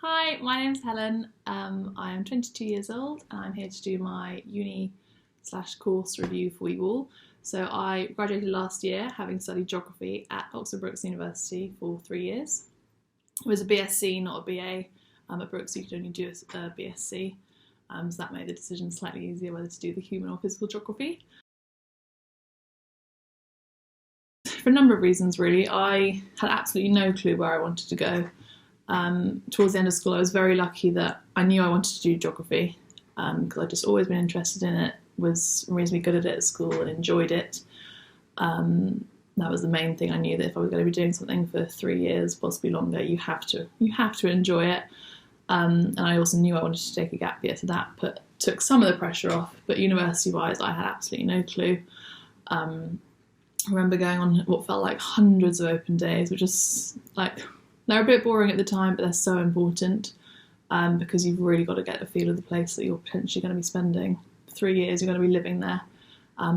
Hi, my name's Helen. I am 22 years old and I'm here to do my uni/course review for you all. So I graduated last year having studied geography at Oxford Brookes University for 3 years. It was a BSc, not a BA. At Brookes you could only do a BSc, so that made the decision slightly easier whether to do the human or physical geography. For a number of reasons really. I had absolutely no clue where I wanted to go. Towards the end of school I was very lucky that I knew I wanted to do geography because I'd just always been interested in it, was reasonably good at it at school and enjoyed it. That was the main thing. I knew that if I was going to be doing something for 3 years, possibly longer, you have to enjoy it. And I also knew I wanted to take a gap year, so that took some of the pressure off. But university-wise, I had absolutely no clue. I remember going on what felt like hundreds of open days, which is like, they're a bit boring at the time, but they're so important because you've really got to get a feel of the place that you're potentially going to be spending 3 years. You're going to be living there,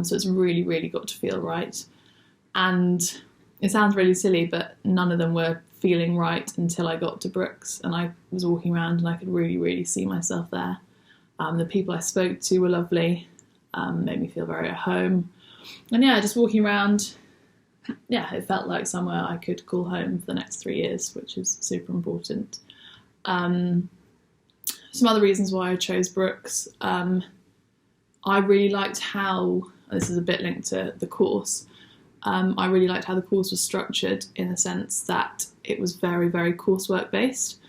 so it's really, really got to feel right. And it sounds really silly, but none of them were feeling right until I got to Brookes and I was walking around and I could really, really see myself there. The people I spoke to were lovely, made me feel very at home. And yeah, just walking around, yeah, it felt like somewhere I could call home for the next 3 years, which is super important. Some other reasons why I chose Brookes. I really liked how, this is a bit linked to the course, I really liked how the course was structured in the sense that it was very, very coursework based.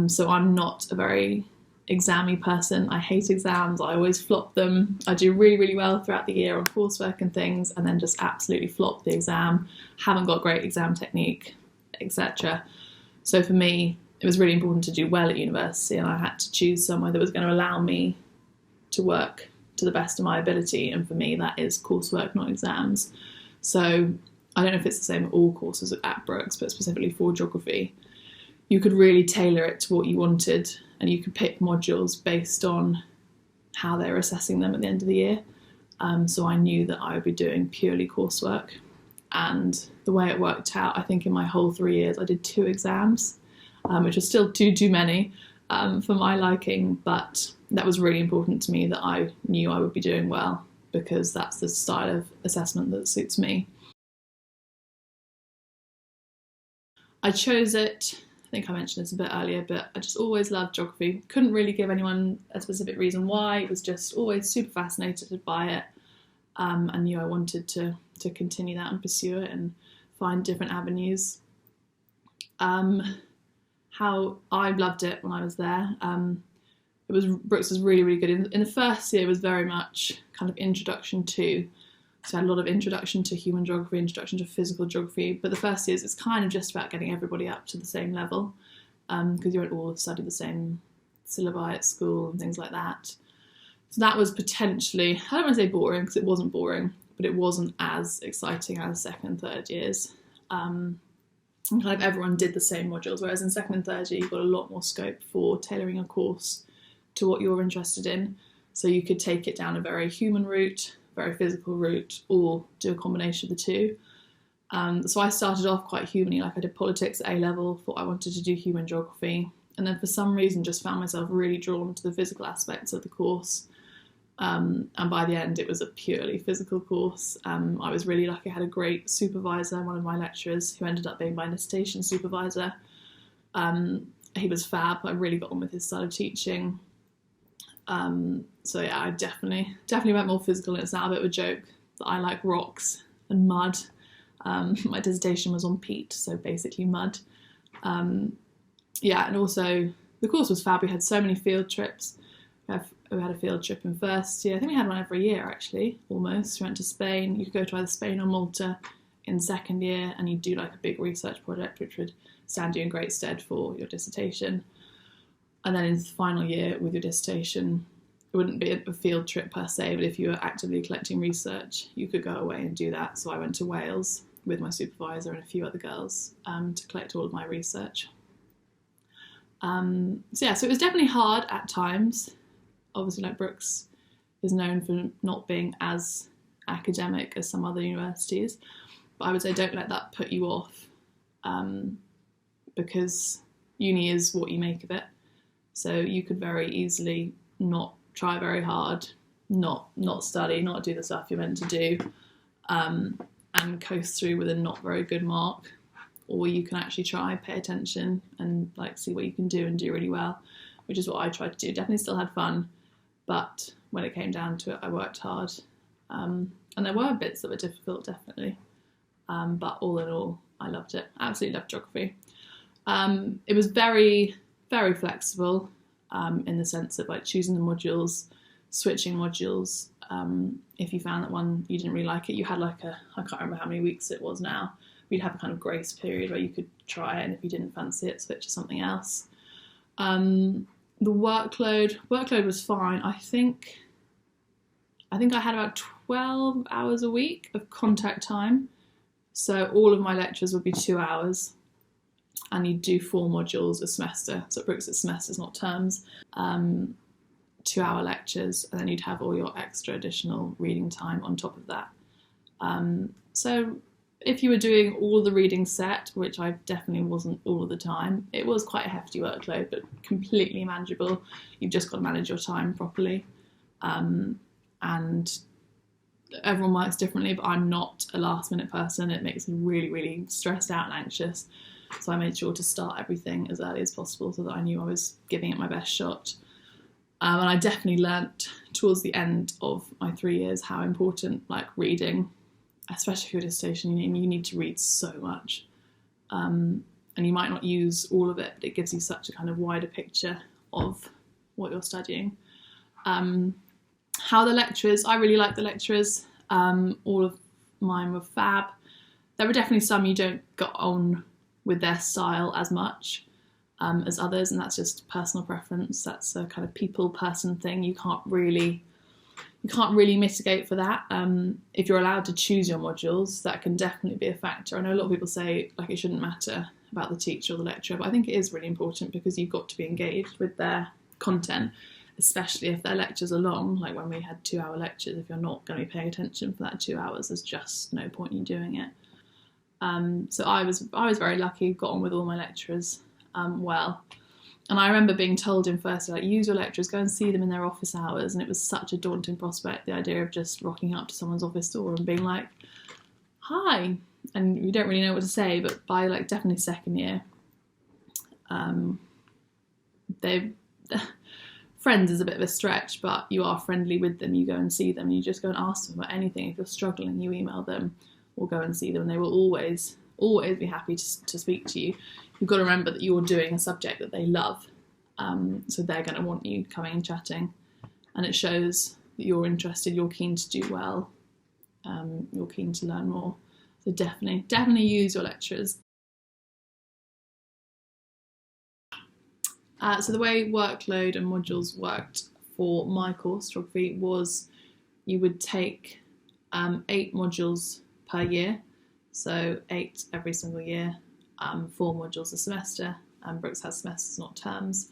So I'm not a very examy person. I hate exams. I always flop them. I do really, really well throughout the year on coursework and things, and then just absolutely flop the exam, haven't got great exam technique, etc. So for me, it was really important to do well at university, and I had to choose somewhere that was going to allow me to work to the best of my ability, and for me that is coursework, not exams. So I don't know if it's the same at all courses at Brookes, but specifically for geography, you could really tailor it to what you wanted, and you could pick modules based on how they were assessing them at the end of the year. So I knew that I would be doing purely coursework. And the way it worked out, I think in my whole 3 years I did 2 exams, which was still too many for my liking, but that was really important to me that I knew I would be doing well because that's the style of assessment that suits me. I chose it, I think I mentioned this a bit earlier, but I just always loved geography. Couldn't really give anyone a specific reason why. It was just always super fascinated by it. I knew I wanted to continue that and pursue it and find different avenues. How I loved it when I was there. Brookes was really, really good. In the first year, it was very much kind of introduction to. So I had a lot of introduction to human geography, introduction to physical geography. But the first years, it's kind of just about getting everybody up to the same level because you won't all study the same syllabi at school and things like that. So that was potentially, I don't want to say boring because it wasn't boring, but it wasn't as exciting as second and third years. And kind of everyone did the same modules, whereas in second and third year, you've got a lot more scope for tailoring a course to what you're interested in. So you could take it down a very human route, very physical route, or do a combination of the two. So I started off quite humany, like I did politics at A-level, thought I wanted to do human geography, and then for some reason just found myself really drawn to the physical aspects of the course. And by the end it was a purely physical course. I was really lucky. I had a great supervisor, one of my lecturers, who ended up being my dissertation supervisor. He was fab. I really got on with his style of teaching. So yeah, I definitely went more physical, and it's now a bit of a joke that I like rocks and mud. My dissertation was on peat, so basically mud. Yeah, and also the course was fab. We had so many field trips. We had a field trip in first year. I think we had one every year actually, almost. We went to Spain. You could go to either Spain or Malta in second year, and you'd do like a big research project which would stand you in great stead for your dissertation. And then in the final year with your dissertation, it wouldn't be a field trip per se, but if you were actively collecting research, you could go away and do that. So I went to Wales with my supervisor and a few other girls to collect all of my research. So it was definitely hard at times. Obviously, like Brookes is known for not being as academic as some other universities, but I would say don't let that put you off because uni is what you make of it. So you could very easily not try very hard, not study, not do the stuff you're meant to do, and coast through with a not very good mark. Or you can actually try, pay attention, and like see what you can do and do really well, which is what I tried to do. Definitely still had fun, but when it came down to it, I worked hard. And there were bits that were difficult, definitely. But all in all, I loved it. Absolutely loved geography. It was very, very flexible in the sense of like choosing the modules, switching modules. If you found that one you didn't really like it, you had like I can't remember how many weeks it was now. We'd have a kind of grace period where you could try it, and if you didn't fancy it, switch to something else. The workload was fine. I think I had about 12 hours a week of contact time. So all of my lectures would be 2 hours, and you'd do 4 modules a semester. So at Brookes it's semesters, not terms. 2-hour lectures, and then you'd have all your extra additional reading time on top of that. So if you were doing all the reading set, which I definitely wasn't all of the time, it was quite a hefty workload, but completely manageable. You've just got to manage your time properly. And everyone works differently, but I'm not a last minute person. It makes me really, really stressed out and anxious. So I made sure to start everything as early as possible so that I knew I was giving it my best shot. And I definitely learnt towards the end of my 3 years how important like reading, especially for your dissertation, you need to read so much. And you might not use all of it, but it gives you such a kind of wider picture of what you're studying. How the lecturers, I really liked the lecturers. All of mine were fab. There were definitely some you don't get on with their style as much as others, and that's just personal preference. That's a kind of people-person thing. You can't really mitigate for that. If you're allowed to choose your modules, that can definitely be a factor. I know a lot of people say like it shouldn't matter about the teacher or the lecturer, but I think it is really important because you've got to be engaged with their content, especially if their lectures are long. Like when we had 2-hour lectures, if you're not going to be paying attention for that 2 hours, there's just no point in doing it. So I was very lucky, got on with all my lecturers well. And I remember being told in first year, like, use your lecturers, go and see them in their office hours. And it was such a daunting prospect, the idea of just rocking up to someone's office door and being like, hi. And you don't really know what to say, but by like definitely second year, friends is a bit of a stretch, but you are friendly with them. You go and see them, you just go and ask them about anything. If you're struggling, you email them or go and see them, and they will always be happy to speak to you. You've got to remember that you're doing a subject that they love, so they're going to want you coming and chatting, and it shows that you're interested, you're keen to do well, you're keen to learn more. So definitely use your lecturers. So the way workload and modules worked for my course, geography, was you would take 8 modules per year, so 8 every single year, 4 modules a semester. Brookes has semesters, not terms.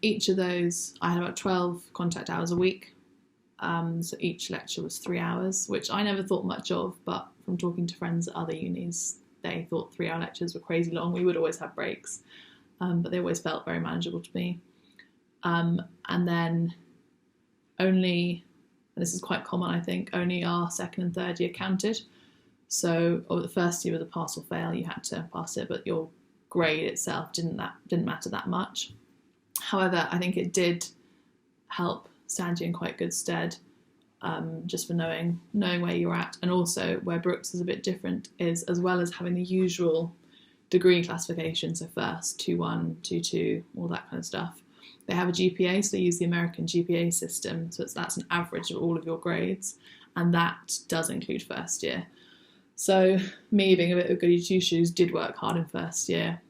Each of those, I had about 12 contact hours a week, so each lecture was 3 hours, which I never thought much of, but from talking to friends at other unis, they thought 3-hour lectures were crazy long. We would always have breaks, but they always felt very manageable to me. And then only, and this is quite common I think, only our second and third year counted. So the first year with a pass or fail, you had to pass it, but your grade itself didn't matter that much. However, I think it did help stand you in quite good stead, just for knowing where you're at. And also where Brookes is a bit different is, as well as having the usual degree classification, so first, 2-1, 2-2, all that kind of stuff, they have a GPA, so they use the American GPA system, so that's an average of all of your grades, and that does include first year. So me, being a bit of a goody two-shoes, did work hard in first year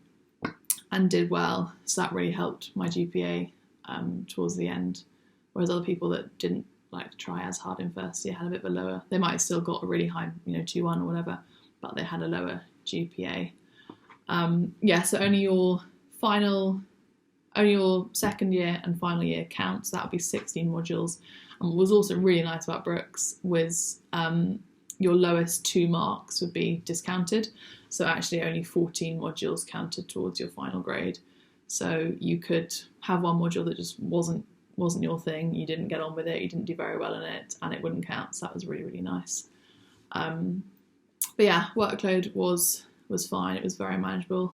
and did well, so that really helped my GPA towards the end, whereas other people that didn't like try as hard in first year had a bit of a lower, they might have still got a really high, 2-1 or whatever, but they had a lower GPA. So only your second year and final year counts. That would be 16 modules. And what was also really nice about Brookes was your lowest 2 marks would be discounted. So actually only 14 modules counted towards your final grade. So you could have one module that just wasn't your thing, you didn't get on with it, you didn't do very well in it, and it wouldn't count. So that was really, really nice. But yeah, workload was fine. It was very manageable.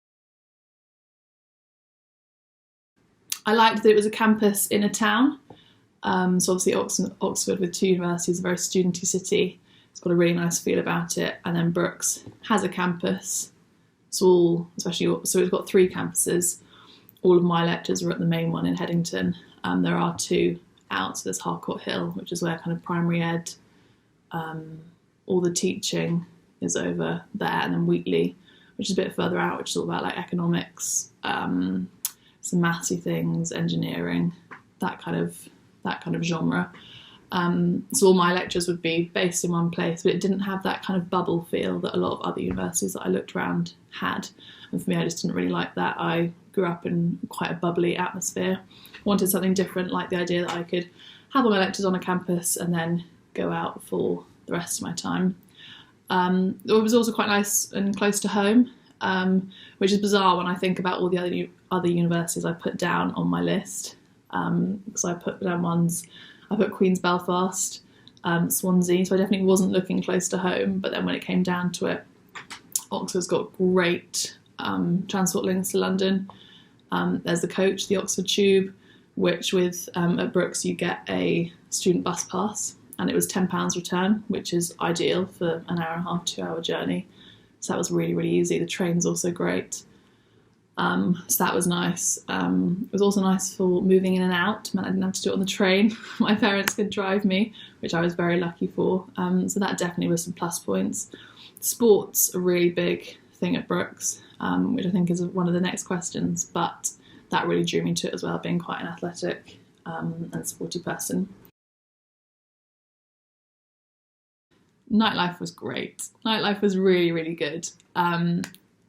I liked that it was a campus in a town. So obviously Oxford with 2 universities, a very studenty city. It's got a really nice feel about it. And then Brookes has a campus. So it's got 3 campuses. All of my lectures are at the main one in Headington. There are 2 out. So there's Harcourt Hill, which is where kind of primary ed, all the teaching is over there, and then Wheatley, which is a bit further out, which is all about like economics, some mathsy things, engineering, that kind of genre. So all my lectures would be based in one place, but it didn't have that kind of bubble feel that a lot of other universities that I looked around had. And for me, I just didn't really like that. I grew up in quite a bubbly atmosphere. Wanted something different, like the idea that I could have all my lectures on a campus and then go out for the rest of my time. It was also quite nice and close to home, which is bizarre when I think about all the other universities I put down on my list. Because I put down ones, I put Queen's Belfast, Swansea, so I definitely wasn't looking close to home. But then when it came down to it, Oxford's got great transport links to London. There's the coach, the Oxford Tube, which at Brookes you get a student bus pass, and it was £10 return, which is ideal for an hour and a half, 2-hour journey. So that was really, really easy. The train's also great. So that was nice. It was also nice for moving in and out. I didn't have to do it on the train. My parents could drive me, which I was very lucky for. So that definitely was some plus points. Sports, a really big thing at Brookes, which I think is one of the next questions, but that really drew me to it as well, being quite an athletic and sporty person. Nightlife was great. Nightlife was really, really good.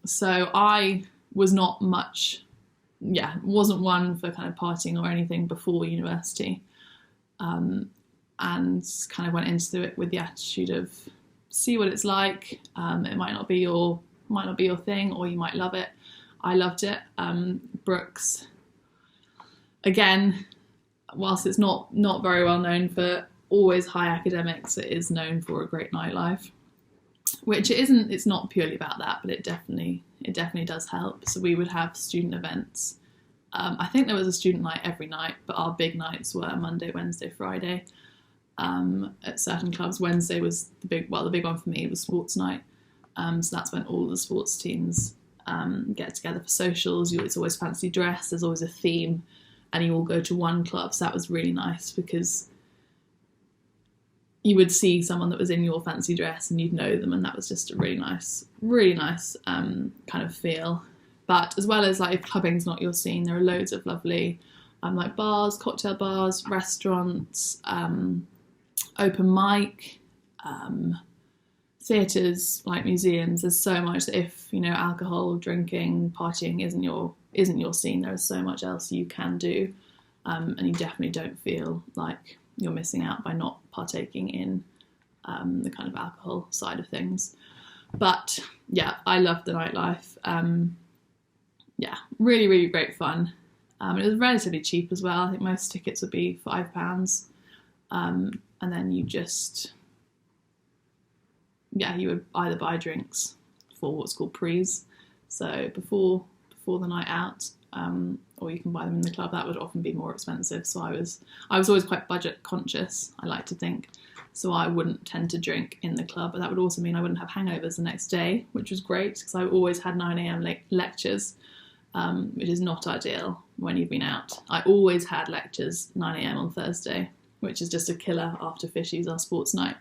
So I was not wasn't one for kind of partying or anything before university, and kind of went into it with the attitude of see what it's like. It might not be your thing, or you might love it. I loved it. Brookes, again, whilst it's not very well known for always high academics, it is known for a great nightlife, which it isn't. It's not purely about that, but it definitely does help. So we would have student events. I think there was a student night every night, but our big nights were Monday, Wednesday, Friday. At certain clubs, Wednesday was the big one for me was sports night. So that's when all the sports teams get together for socials. It's always fancy dress. There's always a theme, and you all go to one club. So that was really nice because you would see someone that was in your fancy dress and you'd know them, and that was just a really nice kind of feel. But as well as like if clubbing's not your scene, there are loads of lovely like bars, cocktail bars, restaurants, open mic, theatres, like museums. There's so much that if alcohol, drinking, partying isn't your scene, there is so much else you can do, and you definitely don't feel like you're missing out by not partaking in the kind of alcohol side of things. But yeah, I loved the nightlife. Really, really great fun. It was relatively cheap as well. I think most tickets would be £5. And then you would either buy drinks for what's called prees, so before the night out, or you can buy them in the club. That would often be more expensive. So I was always quite budget conscious, I like to think. So I wouldn't tend to drink in the club, but that would also mean I wouldn't have hangovers the next day, which was great because I always had 9 a.m. lectures, which is not ideal when you've been out. I always had lectures 9 a.m. on Thursday, which is just a killer after Fishies, our sports night.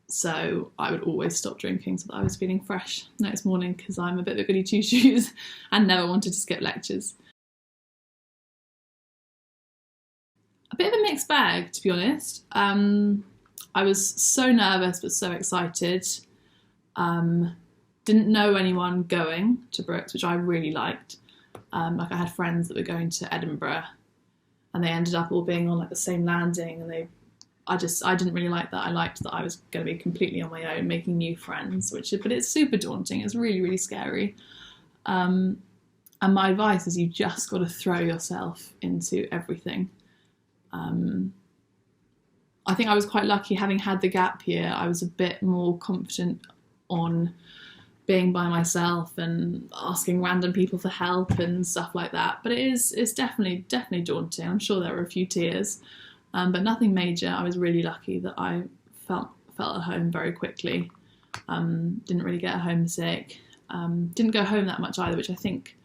So I would always stop drinking so that I was feeling fresh next morning, because I'm a bit of a goody two-shoes and never wanted to skip lectures. A bit of a mixed bag, to be honest. I was so nervous but so excited. Didn't know anyone going to Brookes, which I really liked. Like I had friends that were going to Edinburgh, and they ended up all being on like the same landing, and they I didn't really like that. I liked that I was going to be completely on my own, making new friends, but it's super daunting. It's really, really scary. And my advice is you just got to throw yourself into everything. I think I was quite lucky having had the gap year. I was a bit more confident on being by myself and asking random people for help and stuff like that. But it's definitely daunting. I'm sure there were a few tears, but nothing major. I was really lucky that I felt at home very quickly. Didn't really get homesick. Didn't go home that much either, which I think,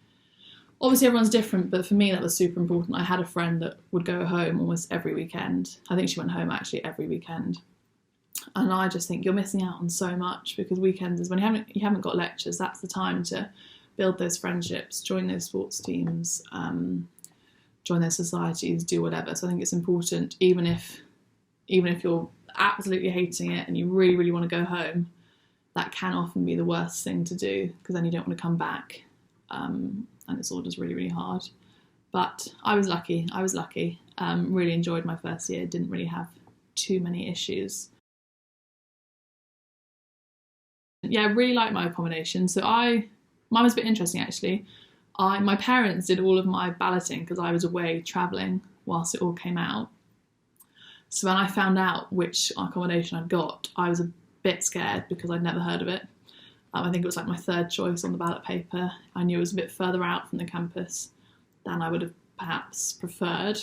obviously everyone's different, but for me that was super important. I had a friend that would go home almost every weekend. I think she went home actually every weekend. And I just think you're missing out on so much, because weekends is when you haven't got lectures. That's the time to build those friendships, join those sports teams, join those societies, do whatever. So I think it's important, even if you're absolutely hating it and you really, really want to go home, that can often be the worst thing to do, because then you don't want to come back, and it's all just really, really hard. But I was lucky. Really enjoyed my first year. Didn't really have too many issues. Yeah, I really liked my accommodation. So mine was a bit interesting actually. My parents did all of my balloting because I was away travelling whilst it all came out. So when I found out which accommodation I'd got, I was a bit scared because I'd never heard of it. I think it was like my third choice on the ballot paper. I knew it was a bit further out from the campus than I would have perhaps preferred.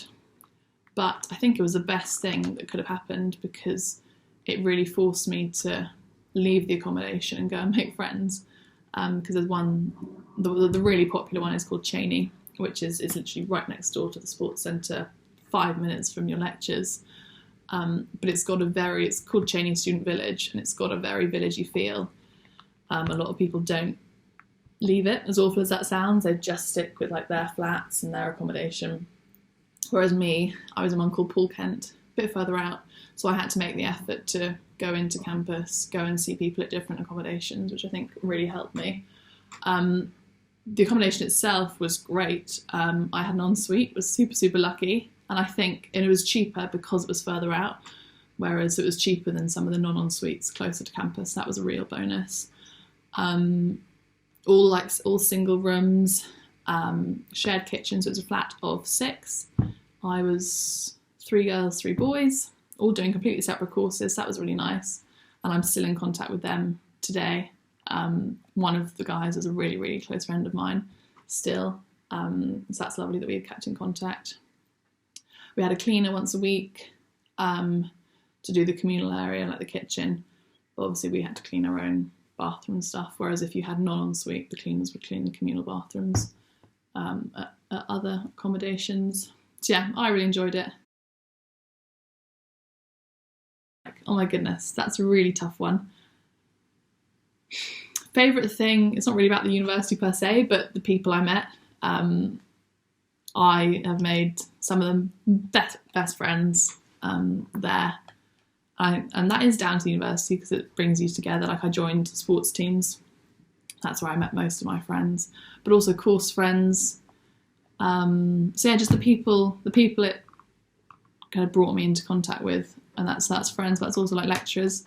But I think it was the best thing that could have happened, because it really forced me to leave the accommodation and go and make friends. Because there's one, the really popular one is called Cheney, which is literally right next door to the sports centre, 5 minutes from your lectures. But it's called Cheney Student Village, and it's got a very villagey feel. A lot of people don't leave it, as awful as that sounds. They just stick with like their flats and their accommodation. Whereas me, I was in one called Paul Kent, a bit further out. So I had to make the effort to go into campus, go and see people at different accommodations, which I think really helped me. The accommodation itself was great. I had an ensuite, was super, super lucky. And it was cheaper because it was further out, whereas it was cheaper than some of the non-ensuites closer to campus. That was a real bonus. All single rooms, shared kitchens. So it was a flat of 6. I was 3 girls, 3 boys, all doing completely separate courses. That was really nice. And I'm still in contact with them today. One of the guys is a really, really close friend of mine still. So that's lovely that we had kept in contact. We had a cleaner once a week to do the communal area, like the kitchen. But obviously we had to clean our own bathroom and stuff, whereas if you had non-ensuite, the cleaners would clean the communal bathrooms at other accommodations. So yeah, I really enjoyed it. Oh my goodness, that's a really tough one. Favourite thing, it's not really about the university per se, but the people I met. I have made some of them best friends there. And that is down to the university, because it brings you together. Like, I joined sports teams. That's where I met most of my friends, but also course friends. So yeah, just the people it kind of brought me into contact with, and that's friends, but it's also like lecturers.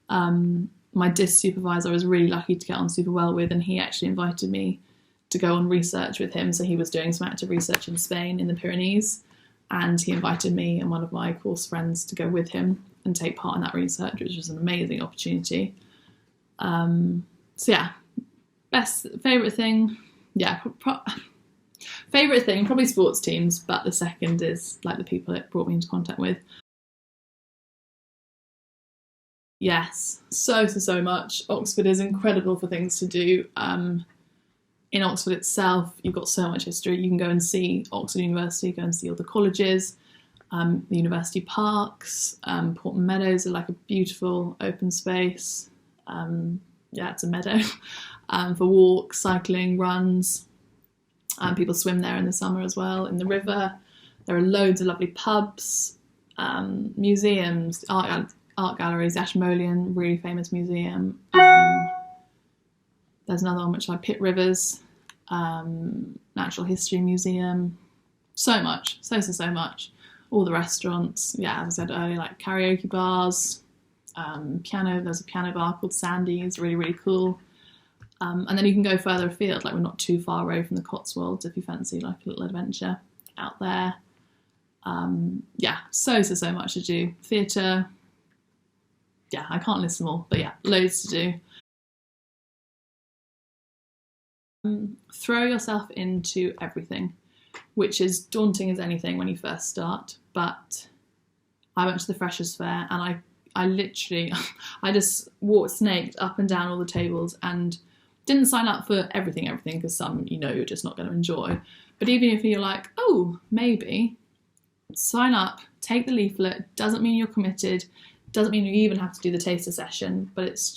My DIS supervisor I was really lucky to get on super well with, and he actually invited me to go on research with him. So he was doing some active research in Spain, in the Pyrenees, and he invited me and one of my course friends to go with him and take part in that research, which was an amazing opportunity. So yeah, favourite thing, favourite thing, probably sports teams, but the second is like the people it brought me into contact with. Yes, so much. Oxford is incredible for things to do. In Oxford itself, you've got so much history. You can go and see Oxford University, go and see all the colleges, the university parks. Portman Meadows are like a beautiful open space. It's a meadow for walks, cycling, runs. People swim there in the summer as well, in the river. There are loads of lovely pubs, museums, art galleries. Ashmolean, really famous museum. There's another one which I Pitt Rivers, Natural History Museum. So much, so much. all the restaurants. Yeah, as I said earlier, like karaoke bars, piano. There's a piano bar called Sandy's, really, really cool. And then you can go further afield, like we're not too far away from the Cotswolds if you fancy like a little adventure out there. Yeah, so much to do. Theatre, yeah, I can't list them all, but yeah, loads to do. Throw yourself into everything, which is daunting as anything when you first start, but I went to the Freshers' Fair and I literally, I just walked snaked up and down all the tables and didn't sign up for everything, because some, you're just not going to enjoy. But even if you're like, oh, maybe, sign up, take the leaflet. Doesn't mean you're committed, doesn't mean you even have to do the taster session, but it's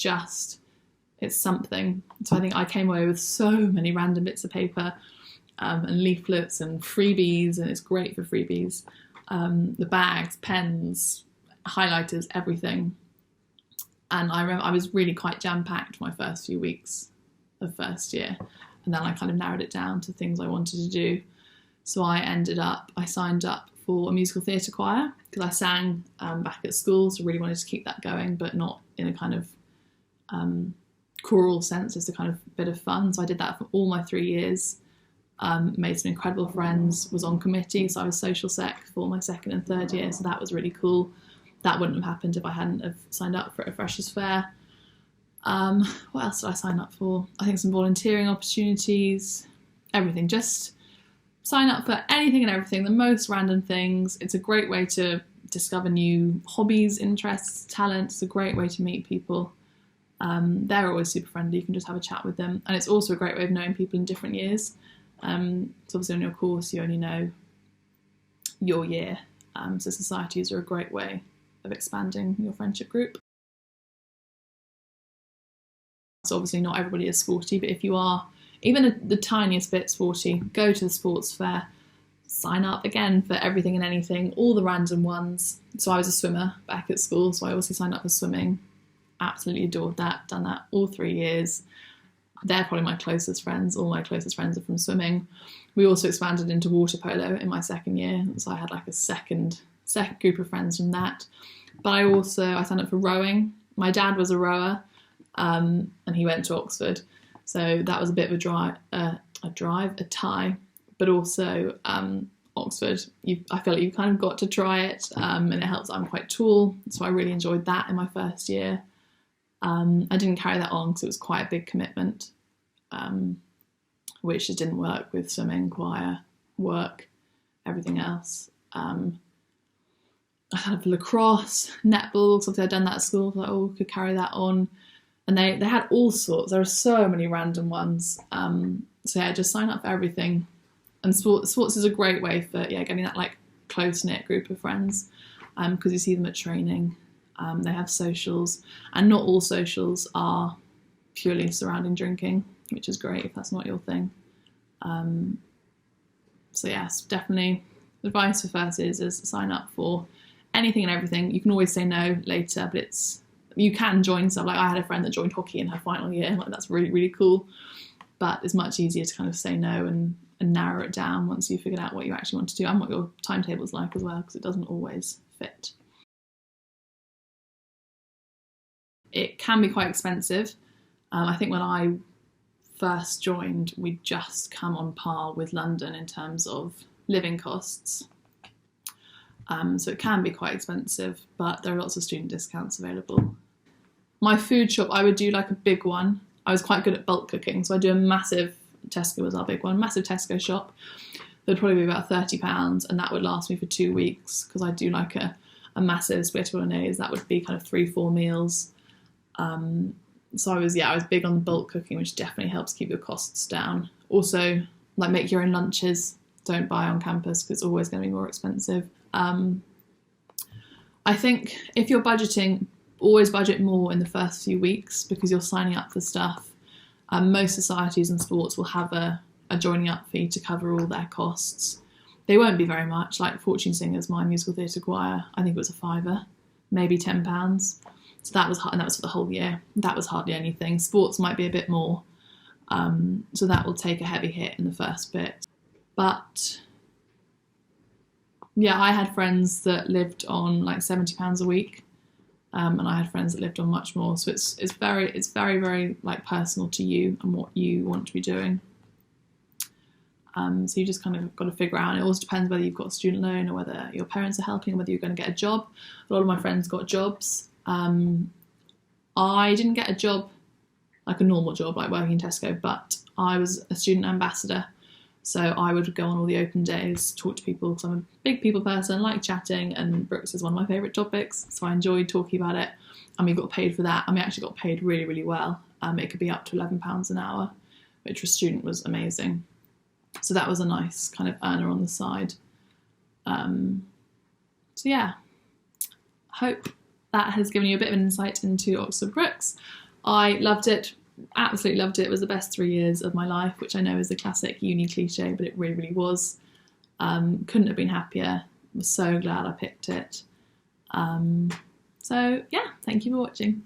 something. So I think I came away with so many random bits of paper and leaflets and freebies, and it's great for freebies. The bags, pens, highlighters, everything. And I remember I was really quite jam-packed for my first few weeks of first year, and then I kind of narrowed it down to things I wanted to do. So I signed up for a musical theatre choir because I sang back at school, so really wanted to keep that going, but not in a kind of choral sense, just a kind of bit of fun. So I did that for all my 3 years. Made some incredible friends, was on committee, so I was social sec for my second and third year, so that was really cool. That wouldn't have happened if I hadn't have signed up for a Freshers' Fair. What else did I sign up for? I think some volunteering opportunities, everything. Just sign up for anything and everything, the most random things. It's a great way to discover new hobbies, interests, talents. It's a great way to meet people. They're always super friendly. You can just have a chat with them. And it's also a great way of knowing people in different years. So obviously on your course, you only know your year. So societies are a great way of expanding your friendship group. So obviously not everybody is sporty, but if you are even the tiniest bit sporty, go to the sports fair, sign up again for everything and anything, all the random ones. So I was a swimmer back at school, so I also signed up for swimming. Absolutely adored that, done that all 3 years. They're probably my closest friends. All my closest friends are from swimming. We also expanded into water polo in my second year, so I had like a second group of friends from that. But I signed up for rowing. My dad was a rower, and he went to Oxford, so that was a bit of a tie. But also Oxford, I feel like you've kind of got to try it, and it helps. I'm quite tall, so I really enjoyed that in my first year. I didn't carry that on because it was quite a big commitment, which just didn't work with swimming, choir, work, everything else. I had lacrosse, netball, because I'd done that at school. I thought, could carry that on. And they had all sorts. There are so many random ones. So yeah, just sign up for everything. And sports is a great way for getting that like close-knit group of friends, because you see them at training. They have socials, and not all socials are purely surrounding drinking, which is great if that's not your thing. So yes, definitely advice for first is sign up for anything and everything. You can always say no later, but you can join some. Like I had a friend that joined hockey in her final year, like that's really, really cool. But it's much easier to kind of say no and narrow it down once you've figured out what you actually want to do and what your timetable's like as well, because it doesn't always fit. It can be quite expensive. I think when I first joined, we'd just come on par with London in terms of living costs. So it can be quite expensive, but there are lots of student discounts available. My food shop, I would do like a big one. I was quite good at bulk cooking, so I do a massive, Tesco was our big one, massive Tesco shop. There'd probably be about £30, and that would last me for 2 weeks, because I do like a massive spaghetti bolognese. That would be kind of 3-4 meals. So I was big on the bulk cooking, which definitely helps keep your costs down. Also, like make your own lunches. Don't buy on campus because it's always going to be more expensive. I think if you're budgeting, always budget more in the first few weeks because you're signing up for stuff. Most societies and sports will have a joining up fee to cover all their costs. They won't be very much. Like Fortune Singers, my musical theatre choir, I think it was a £5, maybe £10. So that was for the whole year. That was hardly anything. Sports might be a bit more. So that will take a heavy hit in the first bit. But Yeah, I had friends that lived on like £70 a week, and I had friends that lived on much more. So it's very like personal to you and what you want to be doing. So you just kind of got to figure out. And it also depends whether you've got a student loan or whether your parents are helping, or whether you're going to get a job. A lot of my friends got jobs. I didn't get a job, like a normal job, like working in Tesco, but I was a student ambassador. So I would go on all the open days, talk to people, because I'm a big people person, like chatting, and Brookes is one of my favourite topics, so I enjoyed talking about it, and we got paid for that, and we actually got paid really, really well. It could be up to £11 an hour, which for a student was amazing. So that was a nice kind of earner on the side. So yeah, I hope that has given you a bit of an insight into Oxford Brookes. I loved it, absolutely loved it. It was the best 3 years of my life, which I know is a classic uni cliche, but it really, really was. Couldn't have been happier. Was so glad I picked it. So yeah, thank you for watching.